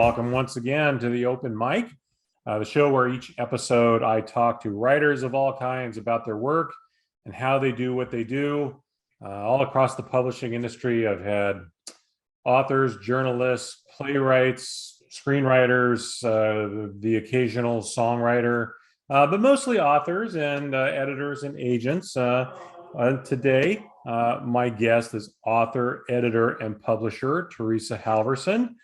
welcome once again to the Open Mic, the show where each episode I talk to writers of all kinds about their work and how they do what they do. All across the publishing industry, I've had authors, journalists, playwrights, screenwriters, the occasional songwriter, but mostly authors and editors and agents. Today, my guest is author, editor, and publisher Theresa Halverson,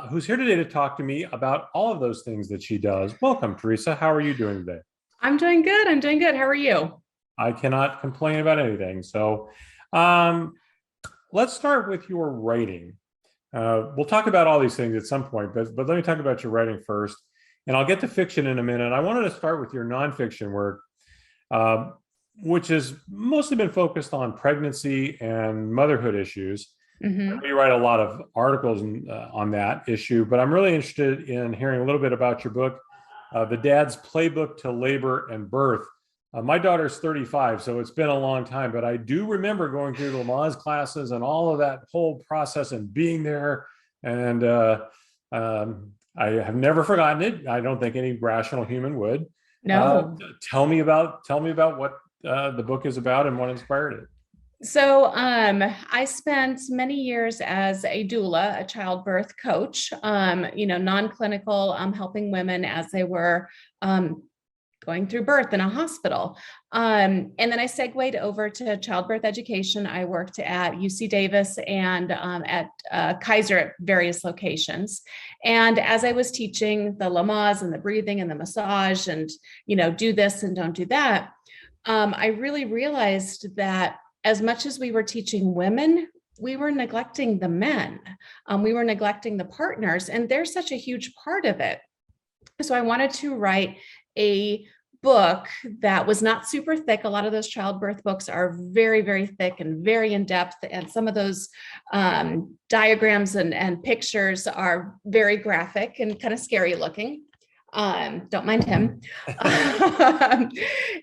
who's here today to talk to me about all of those things that she does. Welcome, Theresa. How are you doing today? I'm doing good. How are you? I cannot complain about anything. So let's start with your writing. We'll talk about all these things at some point, but let me talk about your writing first, and I'll get to fiction in a minute. I wanted to start with your nonfiction work, which has mostly been focused on pregnancy and motherhood issues. Mm-hmm. You write a lot of articles on that issue, but I'm really interested in hearing a little bit about your book, The Dad's Playbook to Labor and Birth. My daughter's 35, so it's been a long time, but I do remember going through the Lamaze classes and all of that whole process and being there. And I have never forgotten it. I don't think any rational human would. No. Tell me about what the book is about and what inspired it. So I spent many years as a doula, a childbirth coach, non-clinical, helping women as they were going through birth in a hospital. And then I segued over to childbirth education. I worked at UC Davis and at Kaiser at various locations. And as I was teaching the Lamaze and the breathing and the massage and, do this and don't do that, I really realized that as much as we were teaching women, we were neglecting the men. We were neglecting the partners, and they're such a huge part of it. So I wanted to write a book that was not super thick. A lot of those childbirth books are very, very thick and very in depth. And some of those diagrams and pictures are very graphic and kind of scary looking. Don't mind him.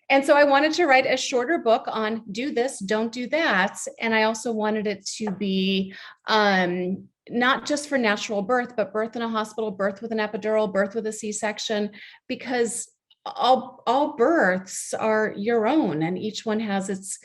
And so I wanted to write a shorter book on do this, don't do that. And I also wanted it to be not just for natural birth, but birth in a hospital, birth with an epidural, birth with a C-section, because all births are your own, and each one has its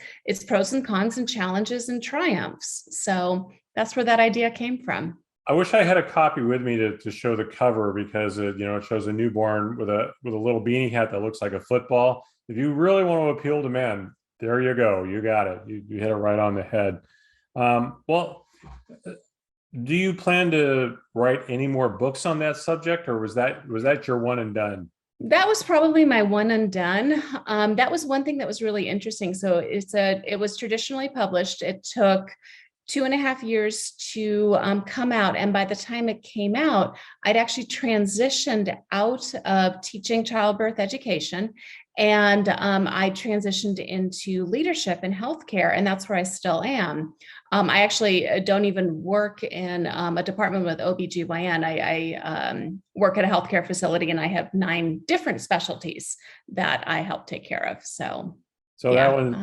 pros and cons and challenges and triumphs. So that's where that idea came from. I wish I had a copy with me to show the cover, because it shows a newborn with a little beanie hat that looks like a football. If you really want to appeal to men, there you go. You got it. You hit it right on the head. Well, do you plan to write any more books on that subject, or was that your one and done? That was probably my one and done. That was one thing that was really interesting. So it was traditionally published. It took 2.5 years to come out. And by the time it came out, I'd actually transitioned out of teaching childbirth education. And I transitioned into leadership in healthcare, and that's where I still am. I actually don't even work in a department with OBGYN. I work at a healthcare facility, and I have 9 different specialties that I help take care of. So yeah.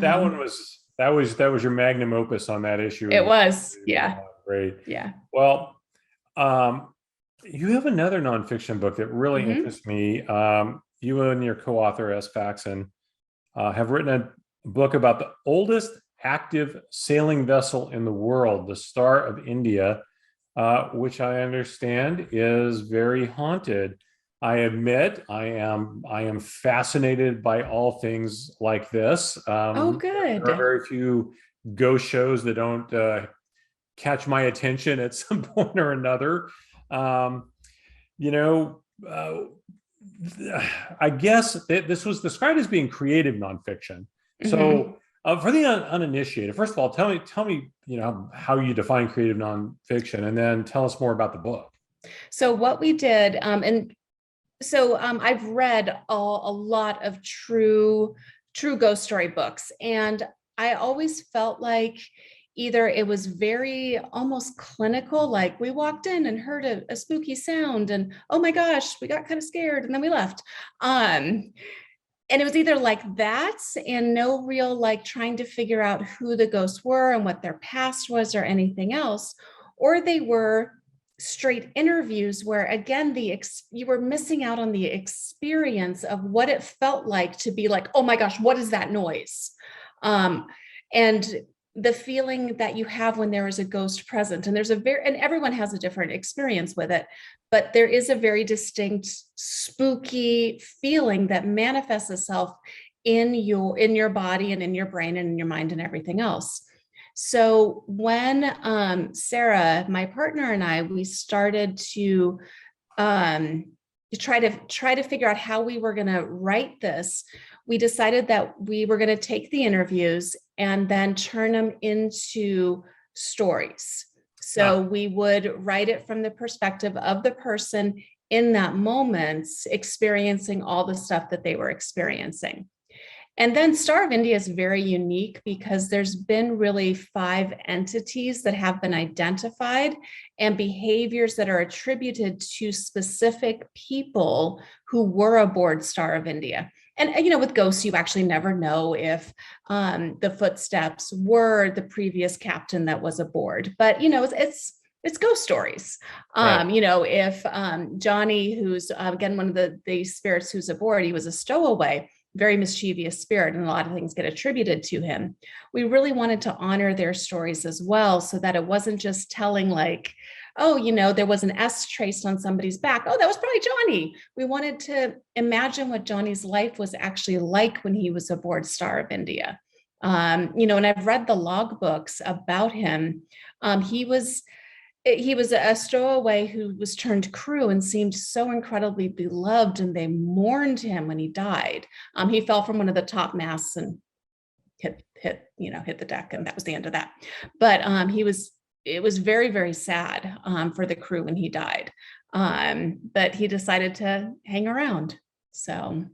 That was your magnum opus on that issue. It was, yeah. Great. Yeah. Well, you have another nonfiction book that really interests me. You and your co-author, S. Faxon, have written a book about the oldest active sailing vessel in the world, the Star of India, which I understand is very haunted. I admit I am fascinated by all things like this. Oh, good. There are very few ghost shows that don't catch my attention at some point or another. I guess this was described as being creative nonfiction. So for the uninitiated, first of all, tell me, how you define creative nonfiction, and then tell us more about the book. So what we did, I've read a lot of true ghost story books, and I always felt like either it was very almost clinical, like we walked in and heard a spooky sound and, oh my gosh, we got kind of scared and then we left. And it was either like that and no real like trying to figure out who the ghosts were and what their past was or anything else, or they were straight interviews where, again, you were missing out on the experience of what it felt like to be like, oh my gosh, what is that noise? And the feeling that you have when there is a ghost present, and and everyone has a different experience with it, but there is a very distinct spooky feeling that manifests itself in your body and in your brain and in your mind and everything else. So when Sarah, my partner, and we started to try to figure out how we were going to write this, we decided that we were going to take the interviews and then turn them into stories. So we would write it from the perspective of the person in that moment, experiencing all the stuff that they were experiencing. And then Star of India is very unique because there's been really 5 entities that have been identified and behaviors that are attributed to specific people who were aboard Star of India. And, with ghosts, you actually never know if the footsteps were the previous captain that was aboard. But, it's ghost stories. Right. If Johnny, who's, again, one of the spirits who's aboard, he was a stowaway, very mischievous spirit, and a lot of things get attributed to him. We really wanted to honor their stories as well, so that it wasn't just telling like, oh, there was an S traced on somebody's back. Oh, that was probably Johnny. We wanted to imagine what Johnny's life was actually like when he was aboard Star of India. And I've read the logbooks about him. He was a stowaway who was turned crew and seemed so incredibly beloved, and they mourned him when he died. He fell from one of the top masts and hit the deck, and that was the end of that. But it was very, very sad for the crew when he died. But he decided to hang around. So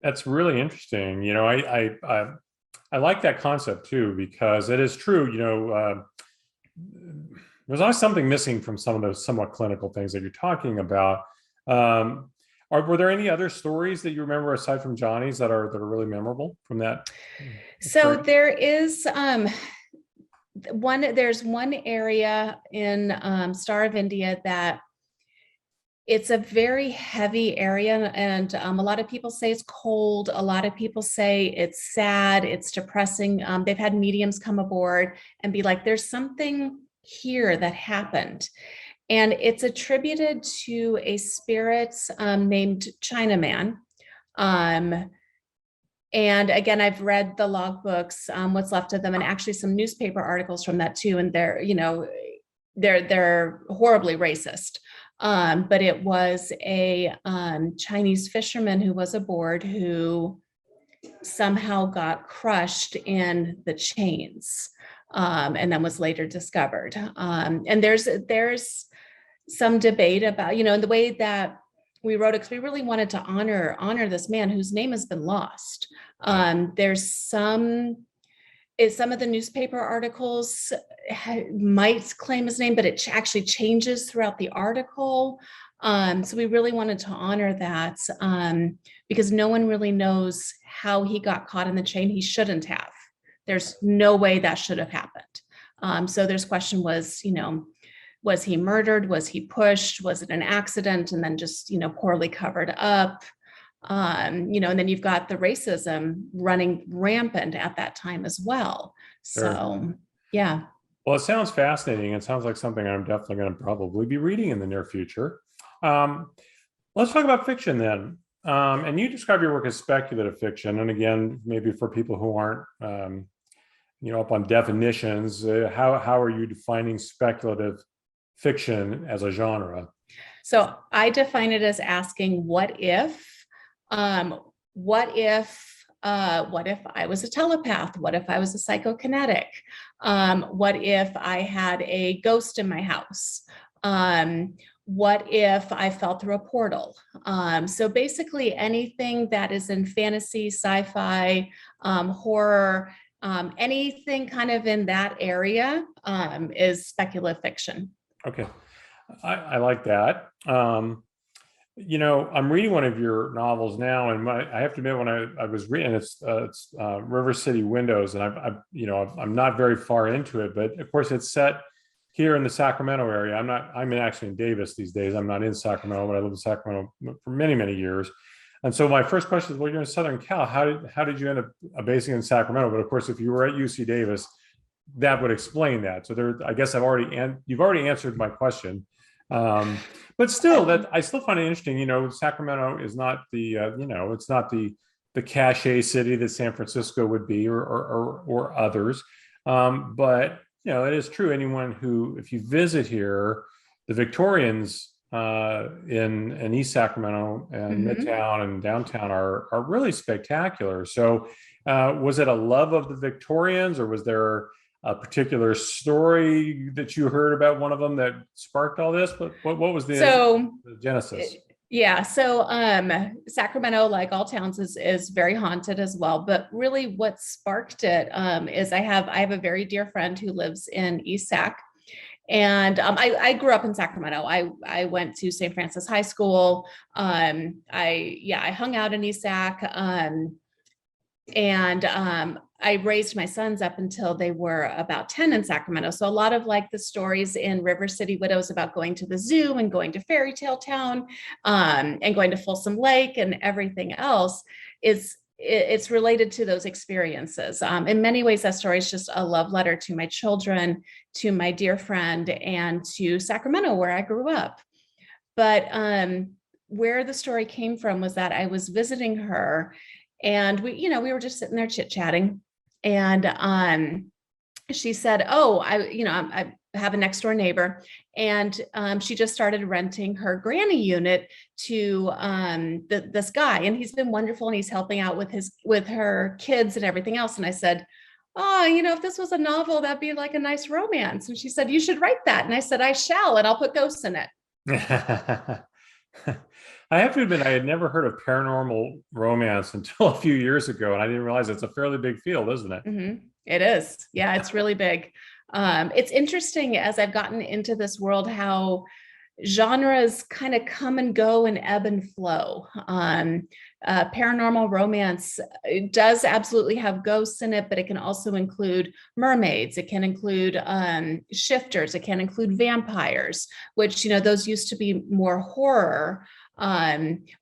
That's really interesting. I like that concept too, because it is true. There's always something missing from some of those somewhat clinical things that you're talking about. Were there any other stories that you remember aside from Johnny's that are really memorable from that? So there is there's one area in Star of India that it's a very heavy area, and a lot of people say it's cold. A lot of people say it's sad, it's depressing. They've had mediums come aboard and be like, there's something here that happened. And it's attributed to a spirit named Chinaman. And again, I've read the logbooks, what's left of them, and actually some newspaper articles from that too. And they're horribly racist. But it was a Chinese fisherman who was aboard who somehow got crushed in the chains, and then was later discovered. And there's some debate about, the way that we wrote it, because we really wanted to honor this man whose name has been lost. There's some of the newspaper articles might claim his name, but it actually changes throughout the article. So we really wanted to honor that because no one really knows how he got caught in the chain. He shouldn't have. There's no way that should have happened. So there's question was he murdered? Was he pushed? Was it an accident? And then just, poorly covered up. And then you've got the racism running rampant at that time as well. Sure. So, yeah. Well, it sounds fascinating. It sounds like something I'm definitely going to probably be reading in the near future. Let's talk about fiction then. And you describe your work as speculative fiction. And again, maybe for people who aren't, up on definitions, how are you defining speculative fiction as a genre? So I define it as asking, what if I was a telepath? What if I was a psychokinetic? What if I had a ghost in my house? What if I fell through a portal? So basically anything that is in fantasy, sci-fi, horror, anything kind of in that area is speculative fiction. Okay. I like that. I'm reading one of your novels now, and I have to admit, when I was reading, it's River City Windows, and I'm not very far into it, but of course it's set here in the Sacramento area. I'm actually in Davis these days. I'm not in Sacramento, but I lived in Sacramento for many, many years. And so my first question is, well, you're in Southern Cal. How did you end up basing in Sacramento? But of course, if you were at UC Davis, that would explain that. So there, I guess you've already answered my question. But still, that I still find it interesting. Sacramento is not it's not the cachet city that San Francisco would be, or others. But it is true. If you visit here, the Victorians in East Sacramento and Midtown and downtown are really spectacular. So, was it a love of the Victorians, or was there a particular story that you heard about one of them that sparked all this? But what was the genesis? Yeah. So Sacramento, like all towns, is very haunted as well. But really what sparked it is I have a very dear friend who lives in East Sac. And I grew up in Sacramento. I went to St. Francis High School. I hung out in East Sac. I raised my sons up until they were about 10 in Sacramento. So a lot of like the stories in River City Widows about going to the zoo and going to Fairy Tale Town and going to Folsom Lake and everything else it's related to those experiences. In many ways, that story is just a love letter to my children, to my dear friend, and to Sacramento, where I grew up. But where the story came from was that I was visiting her, and we were just sitting there chit-chatting, and she said, "Oh, I have a next door neighbor, and she just started renting her granny unit to this guy, and he's been wonderful, and he's helping out with her kids and everything else." And I said, "Oh, if this was a novel, that'd be like a nice romance." And she said, "You should write that." And I said, "I shall, and I'll put ghosts in it." I have to admit, I had never heard of paranormal romance until a few years ago, and I didn't realize it's a fairly big field, isn't it? Mm-hmm. It is. Yeah, it's really big. It's interesting as I've gotten into this world how genres kind of come and go and ebb and flow. Paranormal romance does absolutely have ghosts in it, but it can also include mermaids. It can include shifters. It can include vampires, which, those used to be more horror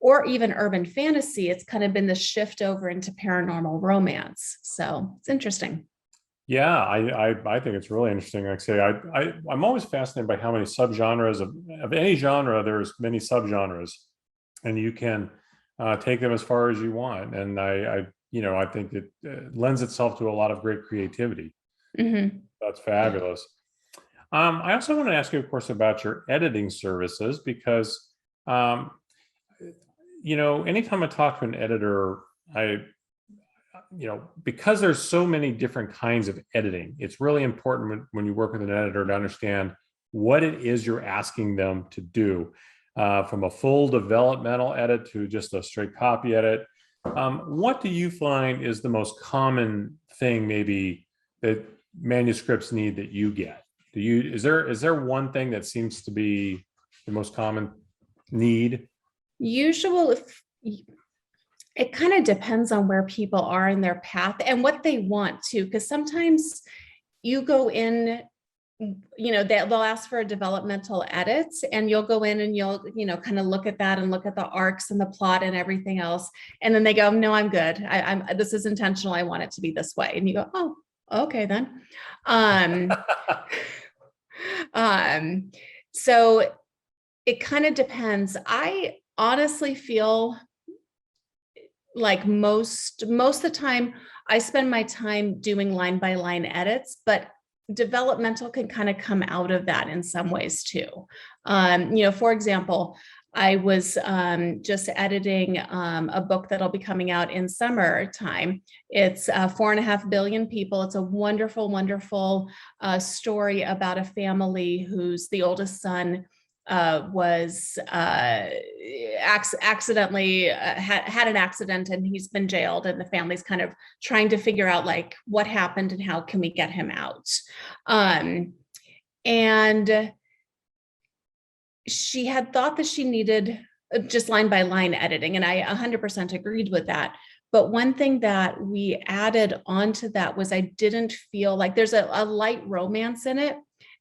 or even urban fantasy. It's kind of been the shift over into paranormal romance. So it's interesting. Yeah, I think it's really interesting. Like I say, I'm always fascinated by how many subgenres of any genre. There's many subgenres, and you can take them as far as you want. And I think it lends itself to a lot of great creativity. Mm-hmm. That's fabulous. I also want to ask you, of course, about your editing services, because anytime I talk to an editor, because there's so many different kinds of editing, it's really important when you work with an editor to understand what it is you're asking them to do, from a full developmental edit to just a straight copy edit. What do you find is the most common thing maybe that manuscripts need that you get? Is there one thing that seems to be the most common need? It kind of depends on where people are in their path and what they want to, because sometimes you go in, they'll ask for a developmental edit, and you'll go in and you'll, kind of look at that and look at the arcs and the plot and everything else. And then they go, "No, I'm good. This is intentional. I want it to be this way." And you go, "Oh, okay then." So it kind of depends. I honestly feel like most of the time I spend my time doing line by line edits, but developmental can kind of come out of that in some ways too. For example, I was just editing a book that'll be coming out in summertime. It's 4.5 billion people. It's a wonderful, wonderful story about a family whose the oldest son was accidentally had an accident, and he's been jailed, and the family's kind of trying to figure out like what happened and how can we get him out. And she had thought that she needed just line by line editing, and I 100% agreed with that. But one thing that we added onto that was I didn't feel like there's a light romance in it.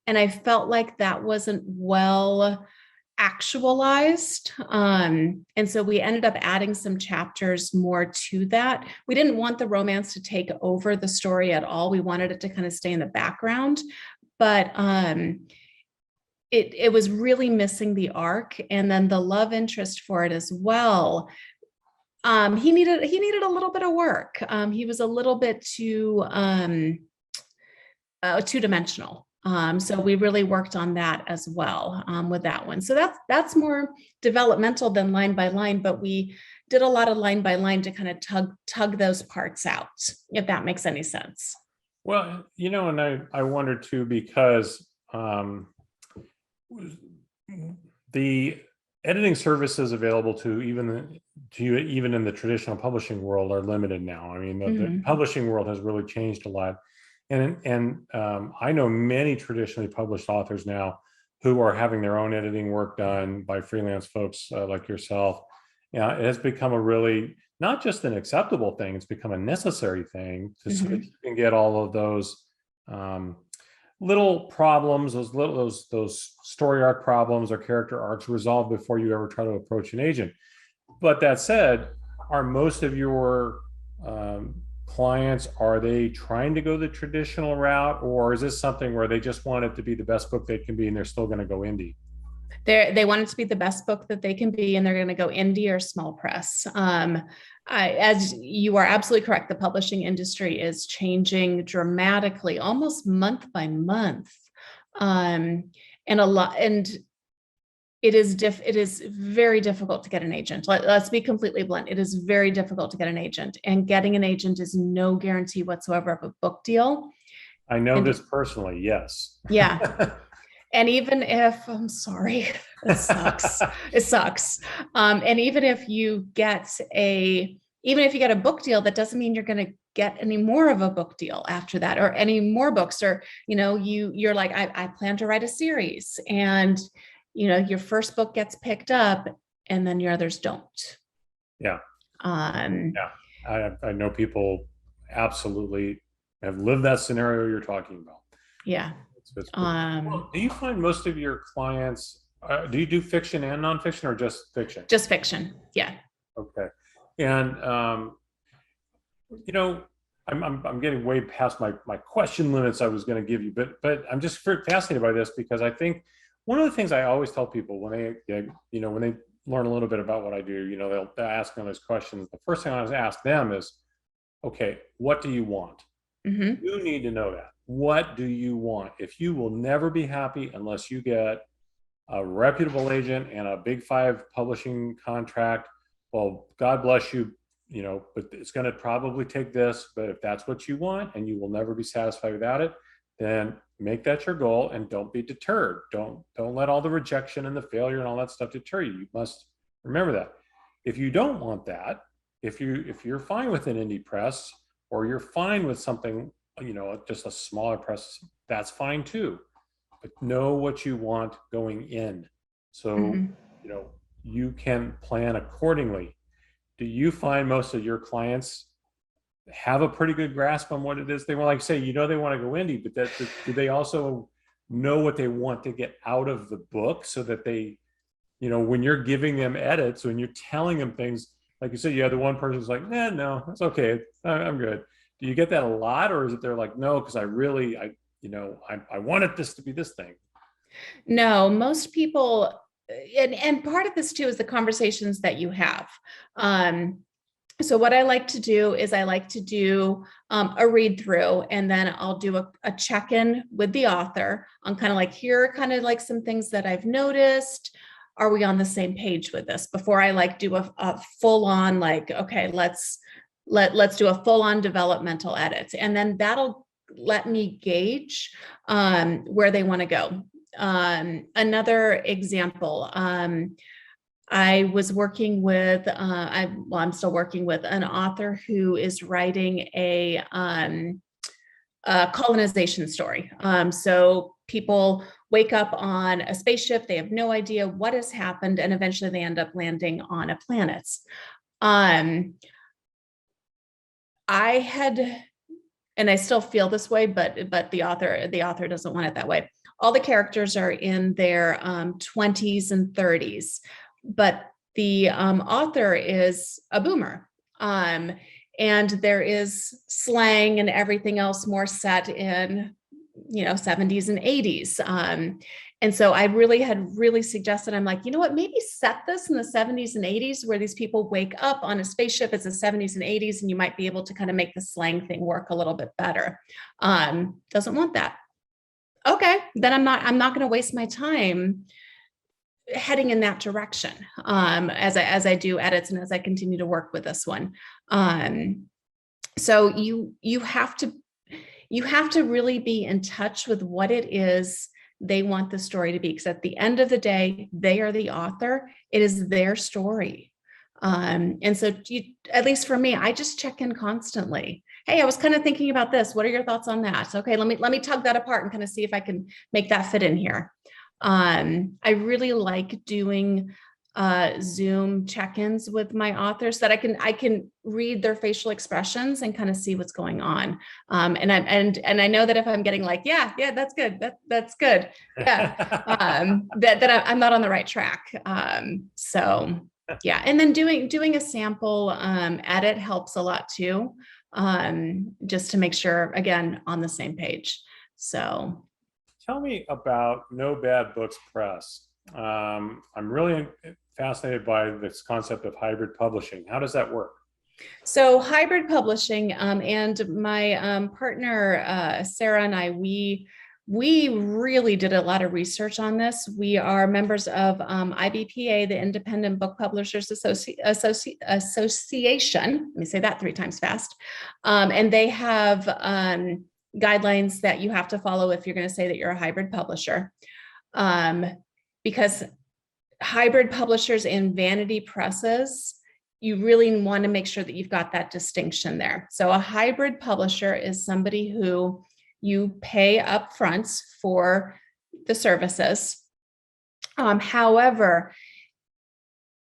And I felt like that wasn't well actualized. And so we ended up adding some chapters more to that. We didn't want the romance to take over the story at all. We wanted it to kind of stay in the background, but it was really missing the arc, and then the love interest for it as well. He needed a little bit of work. He was a little bit too two-dimensional. So we really worked on that as well with that one. So that's more developmental than line by line, but we did a lot of line by line to kind of tug those parts out, if that makes any sense. Well, and I wonder too, because the editing services available to you even in the traditional publishing world are limited now. I mean, the publishing world has really changed a lot. And I know many traditionally published authors now who are having their own editing work done by freelance folks like yourself. It has become a really, not just an acceptable thing, it's become a necessary thing to so that you can get all of those little problems, those story arc problems or character arcs resolved before you ever try to approach an agent. But that said, are most of your clients, are they trying to go the traditional route, or is this something where they just want it to be the best book they can be and they're still going to go indie? They want it to be the best book that they can be, and they're going to go indie or small press. As you are absolutely correct, the publishing industry is changing dramatically, almost month by month, and it is very difficult to get an agent. Let's be completely blunt. It is very difficult to get an agent, and getting an agent is no guarantee whatsoever of a book deal. I know this personally. Yes. Yeah. And even if, I'm sorry, it sucks. It sucks. And even if you get a book deal, that doesn't mean you're going to get any more of a book deal after that, or any more books, or, you're like, I plan to write a series, and, your first book gets picked up and then your others don't. Yeah. Yeah. I know people absolutely have lived that scenario you're talking about. Yeah. Well, do you find most of your clients, do you do fiction and nonfiction, or just fiction? Just fiction. Yeah. Okay. And, I'm getting way past my question limits I was going to give you, but I'm just fascinated by this, because I think one of the things I always tell people when they learn a little bit about what I do, they'll ask me those questions. The first thing I always ask them is, okay, what do you want? You need to know that. What do you want? If you will never be happy unless you get a reputable agent and a big 5 publishing contract, well, God bless you, but it's going to probably take this. But if that's what you want and you will never be satisfied without it, then make that your goal and don't be deterred. Don't let all the rejection and the failure and all that stuff deter you. You must remember that. If you don't want that, if you're fine with an indie press, or you're fine with something, just a smaller press, that's fine too. But know what you want going in, so you can plan accordingly. Do you find most of your clients have a pretty good grasp on what it is they want? Like, say, they want to go indie, but do they also know what they want to get out of the book, so that they, when you're giving them edits, when you're telling them things, like you said, you have the one person who's like, no, that's okay, I'm good. Do you get that a lot, or is it they're like, no, because I wanted this to be this thing? No, most people, and part of this too is the conversations that you have. So what I like to do is I like to do a read through, and then I'll do a check-in with the author on kind of like, here are kind of like some things that I've noticed. Are we on the same page with this? Before I do a full on, like, okay, let's do a full on developmental edit. And then that'll let me gauge where they want to go. Another example, I was working with, I'm still working with an author who is writing a colonization story. So people wake up on a spaceship, they have no idea what has happened, and eventually they end up landing on a planet. I still feel this way, but the author doesn't want it that way. all the characters are in their 20s and 30s, but the author is a boomer. And there is slang and everything else more set in, 70s and 80s. And so I had really suggested, I'm like, you know what, maybe set this in the 70s and 80s where these people wake up on a spaceship. It's the 70s and 80s, and you might be able to kind of make the slang thing work a little bit better. Doesn't want that. Okay, then I'm not going to waste my time heading in that direction as I do edits and as I continue to work with this one. So you have to really be in touch with what it is they want the story to be, because at the end of the day, they are the author. It is their story. And so at least for me, I just check in constantly. Hey, I was kind of thinking about this. What are your thoughts on that? Okay, let me tug that apart and kind of see if I can make that fit in here. I really like doing Zoom check-ins with my authors so that I can read their facial expressions and kind of see what's going on. And I know that if I'm getting like, yeah, that's good. That's good. Yeah. That I'm not on the right track. So yeah. And then doing a sample edit helps a lot too. Just to make sure, again, on the same page. So tell me about No Bad Books Press. I'm really fascinated by this concept of hybrid publishing. How does that work? So hybrid publishing, and my partner Sarah and I, we really did a lot of research on this. We are members of IBPA, the Independent Book Publishers Association. Let me say that 3 times fast. And they have guidelines that you have to follow if you're going to say that you're a hybrid publisher. Because hybrid publishers and vanity presses, you really want to make sure that you've got that distinction there. So a hybrid publisher is somebody who you pay upfront for the services. However,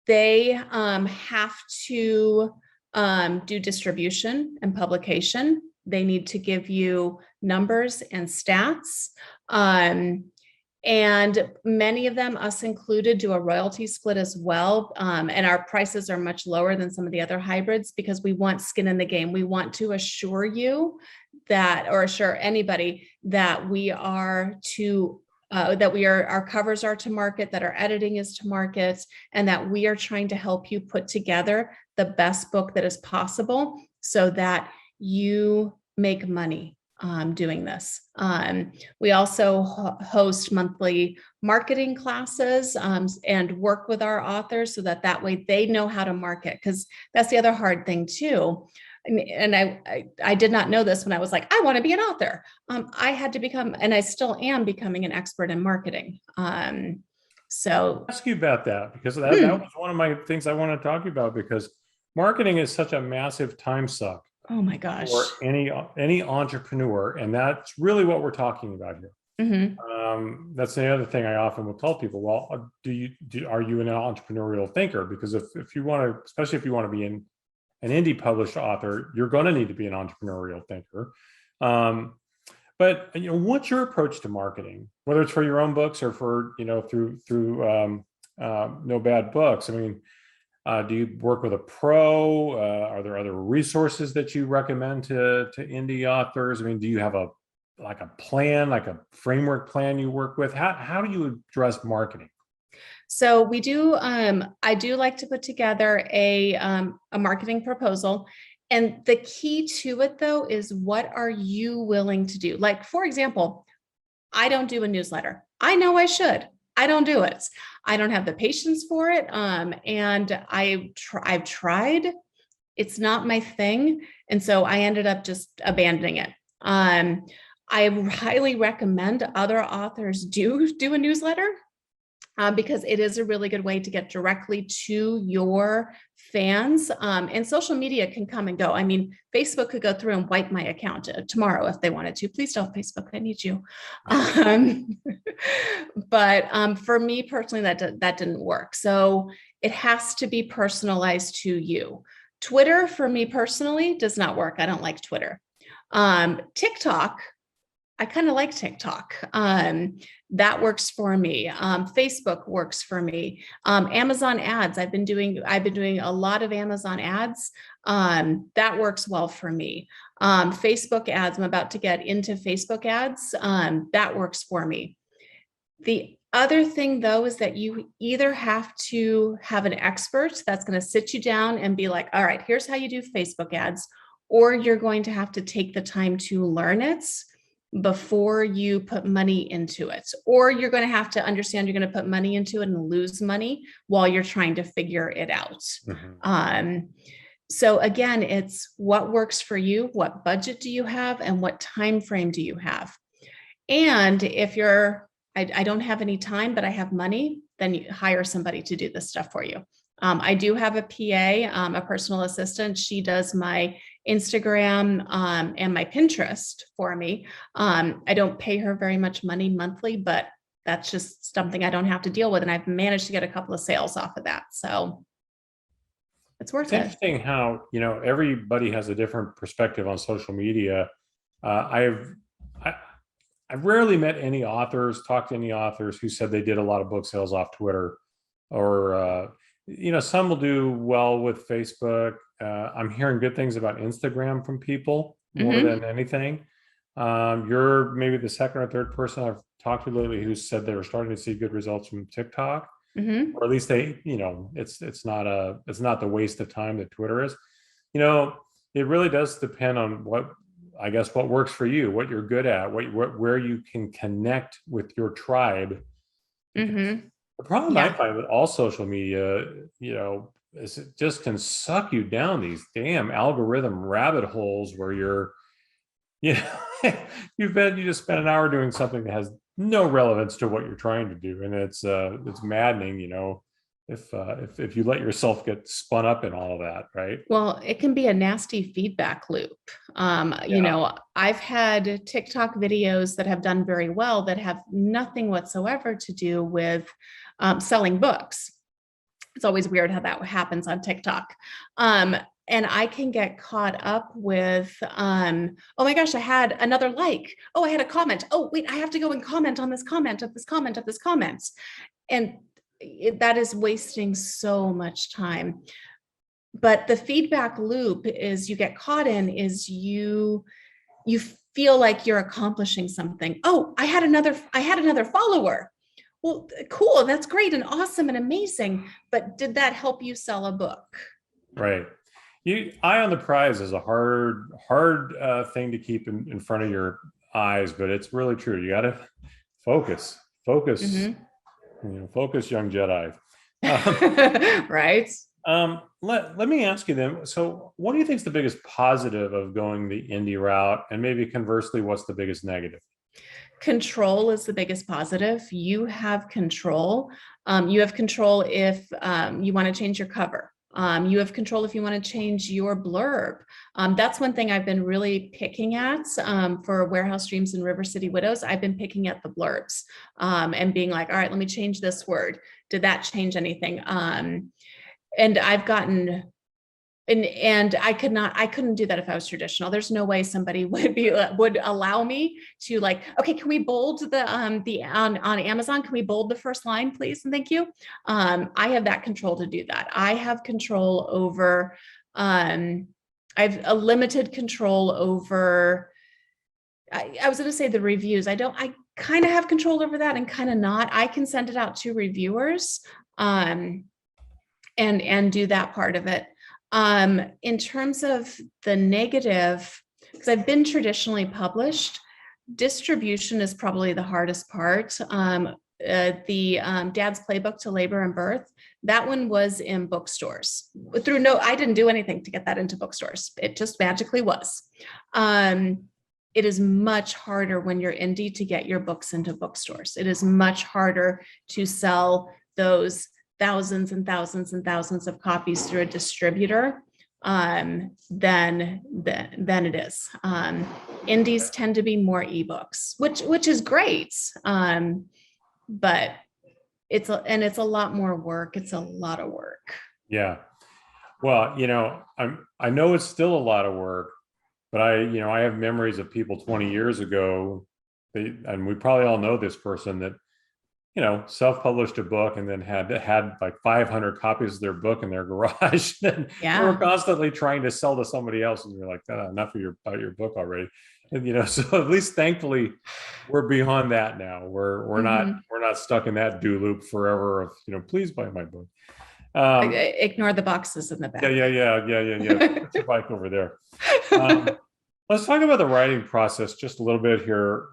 they have to do distribution and publication. They need to give you numbers and stats. And many of them, us included, do a royalty split as well. And our prices are much lower than some of the other hybrids because we want skin in the game. We want to assure you that, or assure anybody that we are to, our covers are to market, that our editing is to market, and that we are trying to help you put together the best book that is possible so that you make money doing this. We also host monthly marketing classes and work with our authors so that way they know how to market, because that's the other hard thing too. And I did not know this when I was like, I want to be an author. I had to become, and I still am becoming, an expert in marketing. So I'll ask you about that, because that was one of my things I want to talk about, because marketing is such a massive time suck. Oh my gosh. For any entrepreneur, and that's really what we're talking about here. Mm-hmm. That's the other thing I often will tell people. Well, are you an entrepreneurial thinker? Because if you want to, especially if you want to be an indie published author, you're going to need to be an entrepreneurial thinker. But what's your approach to marketing, whether it's for your own books or for through No Bad Books? I mean, do you work with a pro? Are there other resources that you recommend to indie authors? I mean, do you have a plan, like a framework plan you work with? How do you address marketing? So we do. I do like to put together a marketing proposal. And the key to it, though, is what are you willing to do? Like, for example, I don't do a newsletter. I know I should. I don't do it. I don't have the patience for it. And I've tried. It's not my thing. And so I ended up just abandoning it. I highly recommend other authors do a newsletter. Because it is a really good way to get directly to your fans. And social media can come and go. I mean, Facebook could go through and wipe my account tomorrow if they wanted to. Please don't, Facebook, I need you. But for me personally, that didn't work. So it has to be personalized to you. Twitter, for me personally, does not work. I don't like Twitter. TikTok I kind of like TikTok. That works for me. Facebook works for me. Amazon ads. I've been doing a lot of Amazon ads. That works well for me. Facebook ads. I'm about to get into Facebook ads. That works for me. The other thing, though, is that you either have to have an expert that's going to sit you down and be like, all right, here's how you do Facebook ads, or you're going to have to take the time to learn it before you put money into it, or you're going to have to understand you're going to put money into it and lose money while you're trying to figure it out. So again, it's what works for you, what budget do you have, and what time frame do you have. And if I don't have any time, but I have money, then you hire somebody to do this stuff for you. I do have a PA, a personal assistant. She does my Instagram and my Pinterest for me. I don't pay her very much money monthly, but that's just something I don't have to deal with. And I've managed to get a couple of sales off of that. So it's worth it. It's interesting how, everybody has a different perspective on social media. I've rarely met any authors, talked to any authors who said they did a lot of book sales off Twitter, or some will do well with Facebook. I'm hearing good things about Instagram from people more than anything. You're maybe the second or third person I've talked to lately who said they were starting to see good results from TikTok, or at least they, it's not the waste of time that Twitter is. It really does depend on what works for you, what you're good at, where you can connect with your tribe. The problem I find with all social media, is it just can suck you down these damn algorithm rabbit holes where you're, you just spent an hour doing something that has no relevance to what you're trying to do, and it's maddening, if you let yourself get spun up in all of that, right? Well, it can be a nasty feedback loop. I've had TikTok videos that have done very well that have nothing whatsoever to do with selling books. It's always weird how that happens on TikTok. And I can get caught up with, oh my gosh, I had another like. Oh, I had a comment. Oh, wait, I have to go and comment on this comment of this comment of this comment. And that is wasting so much time. But the feedback loop is you get caught in is you feel like you're accomplishing something. Oh, I had another follower. Well, cool. That's great and awesome and amazing. But did that help you sell a book? Right. Eye on the prize is a hard thing to keep in front of your eyes, but it's really true. You got to focus, focus, young Jedi. Right. Let me ask you then. So what do you think is the biggest positive of going the indie route? And maybe conversely, what's the biggest negative? Control is the biggest positive. You have control. You have control if you want to change your cover. You have control if you want to change your blurb. That's one thing I've been really picking at for Warehouse Dreams and River City Widows. I've been picking at the blurbs and being like, all right, let me change this word. Did that change anything? And I've gotten, and I couldn't do that if I was traditional. There's no way somebody would allow me to like, okay, can we bold on Amazon? Can we bold the first line, please? And thank you. I have that control to do that. I have control over, I have a limited control over, I was going to say the reviews. I kind of have control over that and kind of not. I can send it out to reviewers and do that part of it. In terms of the negative, because I've been traditionally published, distribution is probably the hardest part. The Dad's Playbook to Labor and Birth, that one was in bookstores. I didn't do anything to get that into bookstores. It just magically was. It is much harder when you're indie to get your books into bookstores. It is much harder to sell those thousands and thousands and thousands of copies through a distributor than it is. Indies tend to be more ebooks, which is great, but it's a lot more work. It's a lot of work. Yeah. Well, I know it's still a lot of work, but I have memories of people 20 years ago and we probably all know this person that, self-published a book and then had like 500 copies of their book in their garage. And they were Yeah. constantly trying to sell to somebody else. And you're like, enough about your book already. And, so at least thankfully we're beyond that now. We're Mhm. not stuck in that do loop forever of, please buy my book. Ignore the boxes in the back. Yeah. Put your bike over there. Let's talk about the writing process just a little bit here.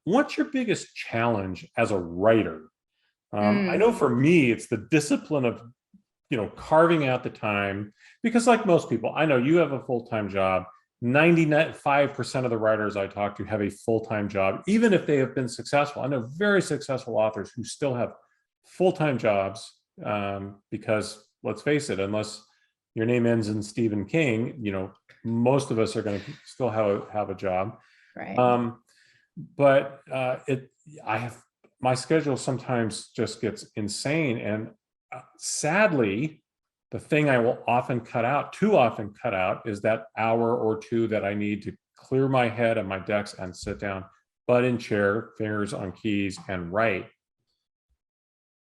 What's your biggest challenge as a writer? I know for me, it's the discipline of, carving out the time, because like most people, I know you have a full-time job. 95% of the writers I talk to have a full-time job, even if they have been successful. I know very successful authors who still have full-time jobs, because let's face it, unless your name ends in Stephen King, most of us are going to still have a job. Right. But my schedule sometimes just gets insane. And sadly, the thing I will too often cut out, is that hour or two that I need to clear my head and my decks and sit down, butt in chair, fingers on keys, and write.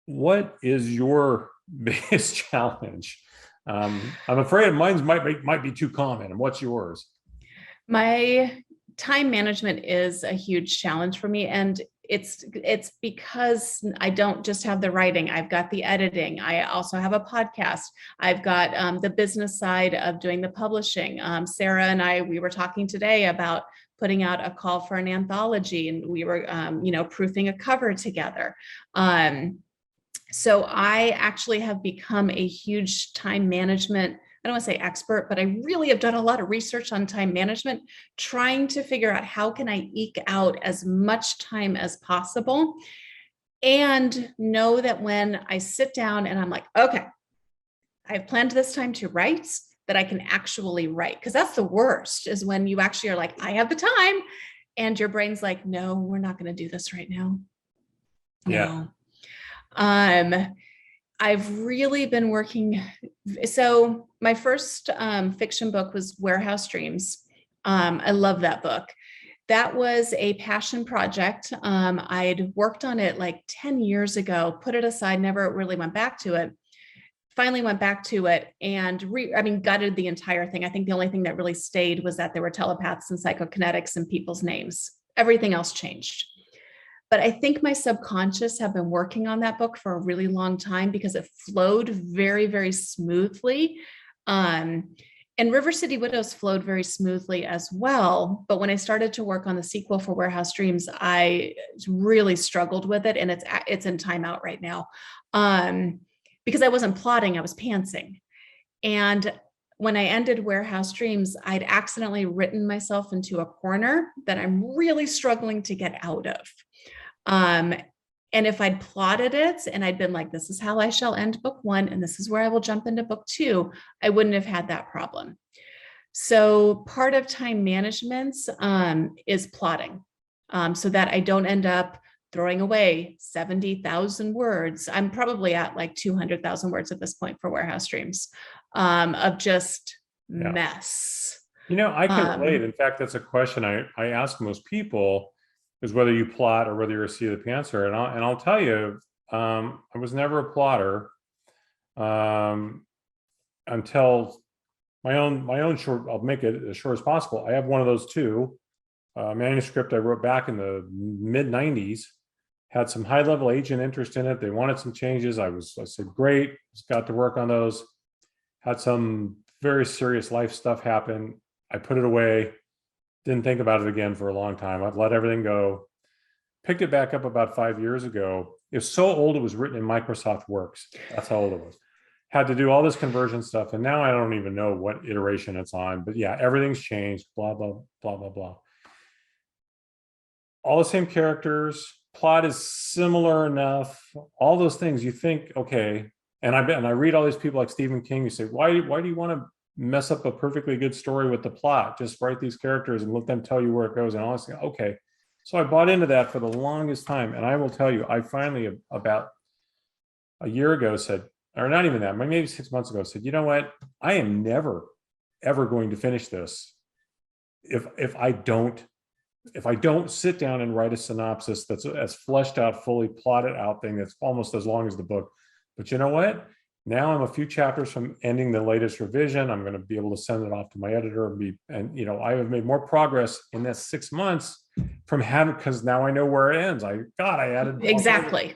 What is your biggest challenge? I'm afraid mine might be too common. And what's yours? My time management is a huge challenge for me. And it's because I don't just have the writing. I've got the editing. I also have a podcast. I've got the business side of doing the publishing. Sarah and we were talking today about putting out a call for an anthology, and we were, proofing a cover together. So I actually have become a huge time management, I don't want to say expert, but I really have done a lot of research on time management, trying to figure out how can I eke out as much time as possible, and know that when I sit down and I'm like, okay, I've planned this time to write, that I can actually write. Because that's the worst, is when you actually are like, I have the time, and your brain's like, no, we're not going to do this right now. Yeah. No. I've really been working. So my first fiction book was Warehouse Dreams. I love that book. That was a passion project. I'd worked on it like 10 years ago, put it aside, never really went back to it. Finally went back to it and gutted the entire thing. I think the only thing that really stayed was that there were telepaths and psychokinetics and people's names. Everything else changed. But I think my subconscious have been working on that book for a really long time, because it flowed very, very smoothly. And River City Widows flowed very smoothly as well. But when I started to work on the sequel for Warehouse Dreams, I really struggled with it. And it's in timeout right now, because I wasn't plotting, I was pantsing. And when I ended Warehouse Dreams, I'd accidentally written myself into a corner that I'm really struggling to get out of. And if I'd plotted it and I'd been like, this is how I shall end book one, and this is where I will jump into book two, I wouldn't have had that problem. So part of time management is plotting, so that I don't end up throwing away 70,000 words. I'm probably at like 200,000 words at this point for Warehouse Dreams, of just mess. I can relate. In fact, that's a question I ask most people, is whether you plot or whether you're a seat of the pantser. And I'll tell you, I was never a plotter until my own short. I'll make it as short as possible. I have one of those too. Manuscript I wrote back in the mid 90s, had some high level agent interest in it. They wanted some changes. I said, great, just got to work on those. Had some very serious life stuff happen. I put it away. Didn't think about it again for a long time. I've let everything go. Picked it back up about 5 years ago. It was so old, it was written in Microsoft Works. That's how old it was. Had to do all this conversion stuff. And now I don't even know what iteration it's on. But yeah, everything's changed, blah, blah, blah, blah, blah. All the same characters. Plot is similar enough. All those things you think, okay. And I read all these people like Stephen King, you say, why do you want to mess up a perfectly good story with the plot? Just write these characters and let them tell you where it goes. And honestly, okay. So I bought into that for the longest time. And I will tell you, I finally, about a year ago, said, or not even that, maybe 6 months ago, said, you know what? I am never, ever going to finish this if I don't if I don't sit down and write a synopsis that's as fleshed out, fully plotted out thing that's almost as long as the book. But you know what? Now I'm a few chapters from ending the latest revision. I'm going to be able to send it off to my editor and I have made more progress in that 6 months from having, because now I know where it ends. I added Exactly.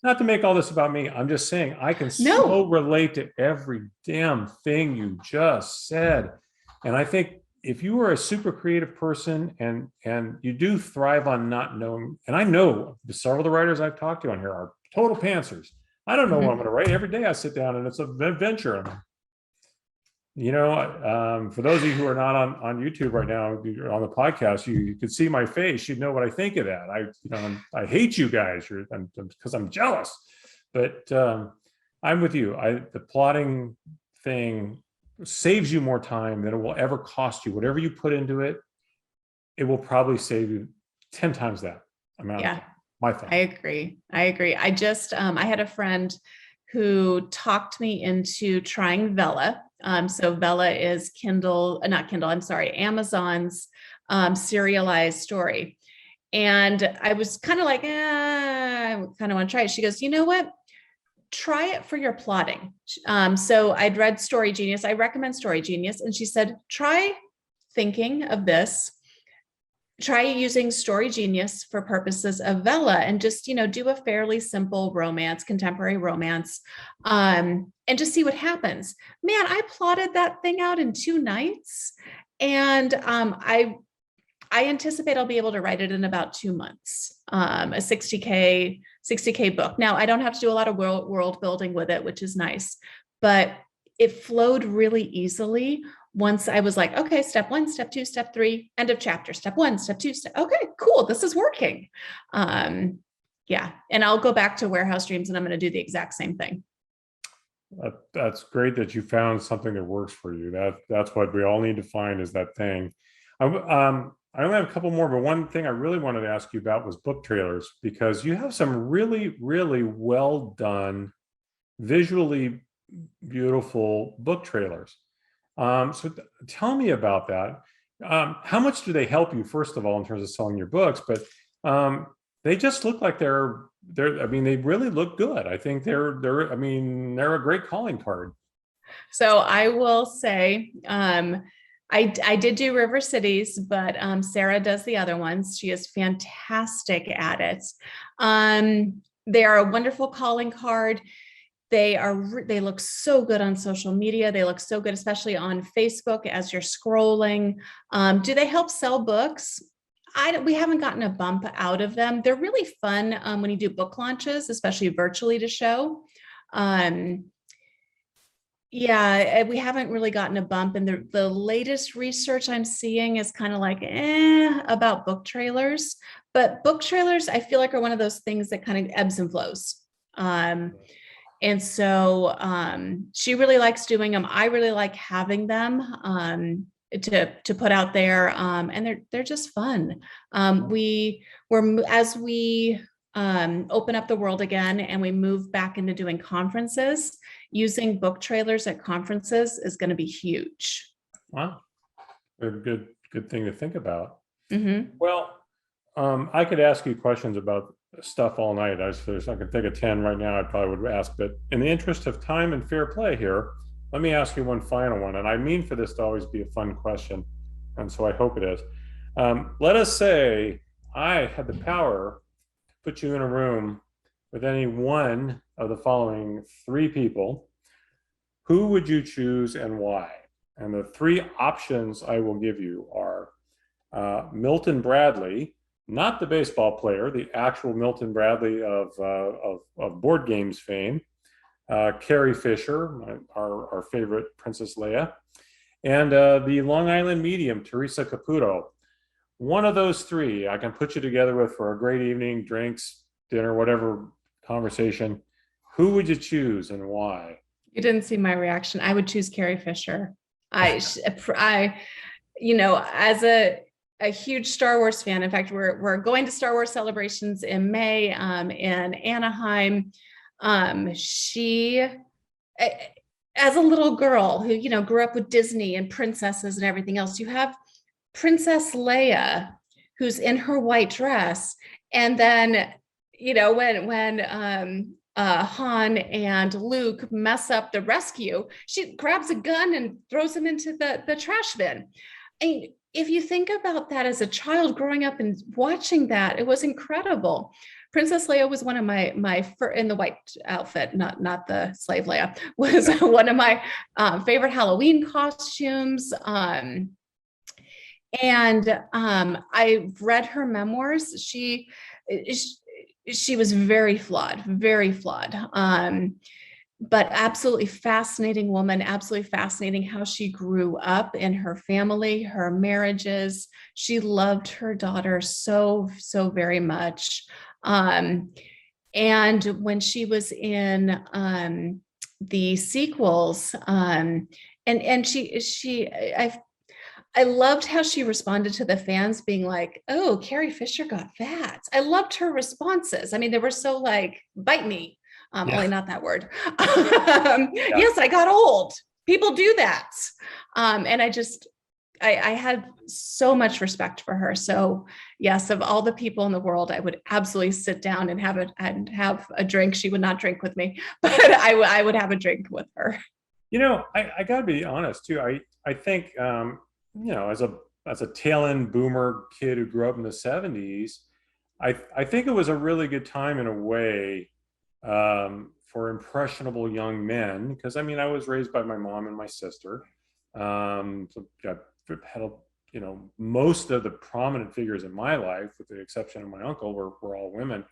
Not to make all this about me. I'm just saying I can so relate to every damn thing you just said. And I think if you are a super creative person and you do thrive on not knowing, and I know several of the writers I've talked to on here are total pantsers. I don't know what I'm going to write. Every day I sit down and it's an adventure. For those of you who are not on YouTube right now, on the podcast, you could see my face. You'd know what I think of that. I hate you guys because I'm jealous, but I'm with you. The plotting thing saves you more time than it will ever cost you. Whatever you put into it, it will probably save you 10 times that amount. Yeah. My thing. I agree. I just, I had a friend who talked me into trying Vella. So Vella is Amazon's serialized story. And I was kind of like, I kind of want to try it. She goes, you know what? Try it for your plotting. So I'd read Story Genius. I recommend Story Genius. And she said, try thinking of this. Try using Story Genius for purposes of Vella and just, do a fairly simple romance, contemporary romance, and just see what happens. Man, I plotted that thing out in 2 nights. And I anticipate I'll be able to write it in about 2 months, a 60K book. Now, I don't have to do a lot of world building with it, which is nice, but it flowed really easily. Once I was like, okay, step 1, step 2, step 3, end of chapter, step 1, step 2, okay, cool. This is working. Yeah. And I'll go back to Warehouse Dreams and I'm going to do the exact same thing. That's great that you found something that works for you. That's what we all need to find, is that thing. I only have a couple more, but one thing I really wanted to ask you about was book trailers, because you have some really, really well done, visually beautiful book trailers. So tell me about that. How much do they help you, first of all, in terms of selling your books? But they just look like they're. I mean, they really look good. I think they're a great calling card. So I will say, I did do River Cities, but Sarah does the other ones. She is fantastic at it. They are a wonderful calling card. They look so good on social media. They look so good, especially on Facebook as you're scrolling. Do they help sell books? We haven't gotten a bump out of them. They're really fun when you do book launches, especially virtually, to show. Yeah, we haven't really gotten a bump. And the latest research I'm seeing is kind of like, about book trailers. But book trailers, I feel like, are one of those things that kind of ebbs and flows. And so she really likes doing them. I really like having them to put out there, and they're just fun. As we open up the world again and we move back into doing conferences, using book trailers at conferences is going to be huge. Wow, a good thing to think about. Mm-hmm. Well, I could ask you questions about stuff all night. I could think of 10 right now. I probably would ask, but in the interest of time and fair play here, let me ask you one final one. And I mean for this to always be a fun question, and so I hope it is. Let us say I had the power to put you in a room with any one of the following 3 people. Who would you choose and why? And the 3 options I will give you are Milton Bradley, not the baseball player, the actual Milton Bradley of board games fame, Carrie Fisher, our favorite Princess Leia, and the Long Island medium, Theresa Caputo. One of those 3 I can put you together with for a great evening, drinks, dinner, whatever conversation. Who would you choose and why? You didn't see my reaction. I would choose Carrie Fisher. As a huge Star Wars fan. In fact, we're going to Star Wars celebrations in May in Anaheim. She, as a little girl who, grew up with Disney and princesses and everything else, you have Princess Leia, who's in her white dress. And then, when Han and Luke mess up the rescue, she grabs a gun and throws him into the trash bin. And if you think about that as a child growing up and watching that, it was incredible. Princess Leia was one of my in the white outfit, not the slave Leia, was one of my favorite Halloween costumes. I've read her memoirs. She was very flawed. But absolutely fascinating woman, absolutely fascinating how she grew up in her family, her marriages. She loved her daughter so very much. And when she was in the sequels, I loved how she responded to the fans being like, "Oh, Carrie Fisher got fat." I loved her responses. I mean, they were so like, "Bite me." Only not that word. Yes, I got old. People do that. And I had so much respect for her. So yes, of all the people in the world, I would absolutely sit down and have a drink. She would not drink with me, but I would have a drink with her. I gotta be honest too. I think, as a tail end boomer kid who grew up in the 70s, I think it was a really good time in a way, for impressionable young men, because I mean, I was raised by my mom and my sister. So I had most of the prominent figures in my life, with the exception of my uncle, were all women.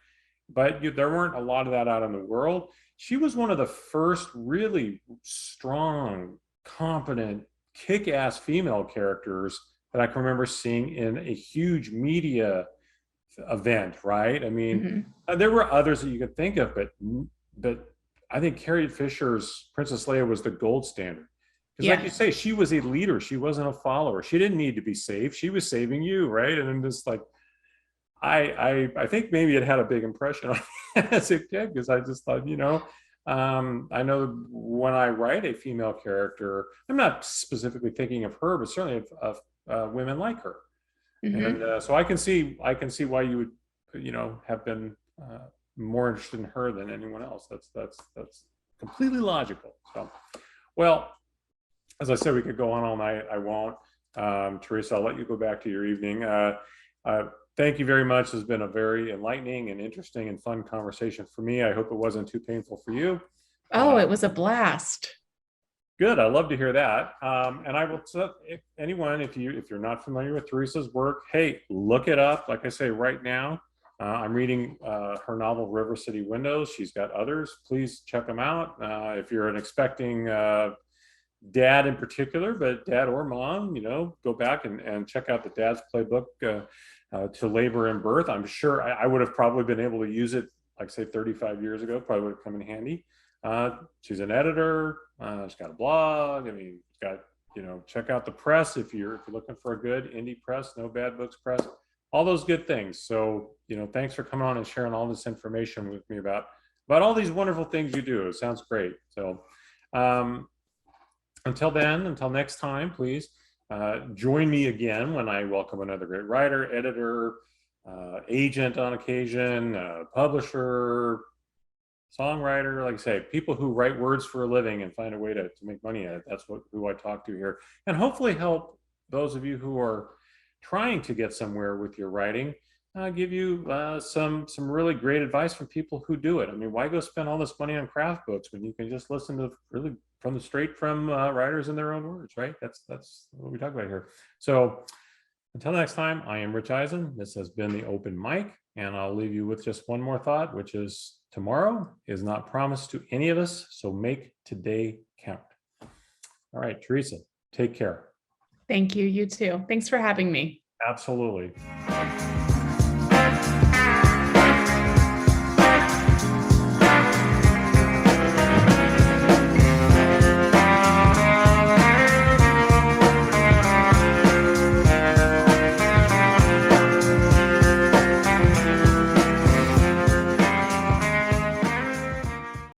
But there weren't a lot of that out in the world. She was one of the first really strong, competent, kick-ass female characters that I can remember seeing in a huge media event, right? I mean, there were others that you could think of, but I think Carrie Fisher's Princess Leia was the gold standard. Because like you say, she was a leader. She wasn't a follower. She didn't need to be saved. She was saving you, right? And I'm just like, I think maybe it had a big impression on me as a kid, because I just thought, I know when I write a female character, I'm not specifically thinking of her, but certainly of women like her. And so I can see why you would, have been more interested in her than anyone else. That's completely logical. So, well, as I said, we could go on all night. I won't. Theresa, I'll let you go back to your evening. Thank you very much. It's been a very enlightening and interesting and fun conversation for me. I hope it wasn't too painful for you. Oh, it was a blast. Good. I love to hear that. And I will tell anyone, if you're not familiar with Theresa's work, hey, look it up. Like I say, right now, I'm reading her novel River City Windows. She's got others. Please check them out. If you're an expecting dad in particular, but dad or mom, go back and check out the Dad's Playbook to Labor and Birth. I'm sure I would have probably been able to use it, like say 35 years ago, probably would have come in handy. She's an editor. She's got a blog. I mean, she's got, check out the press if you're looking for a good indie press, No Bad Books press, all those good things. So, thanks for coming on and sharing all this information with me about all these wonderful things you do. It sounds great. So, until next time, please join me again when I welcome another great writer, editor, agent on occasion, publisher, songwriter, like I say, people who write words for a living and find a way to make money at it. That's who I talk to here, and hopefully help those of you who are trying to get somewhere with your writing, give you some really great advice from people who do it. I mean, why go spend all this money on craft books when you can just listen to really straight from writers in their own words, right? That's what we talk about here. So until next time, I am Rich Ehisen. This has been The Open Mic, and I'll leave you with just one more thought, which is tomorrow is not promised to any of us, so make today count. All right, Theresa, take care. Thank you. You too. Thanks for having me. Absolutely.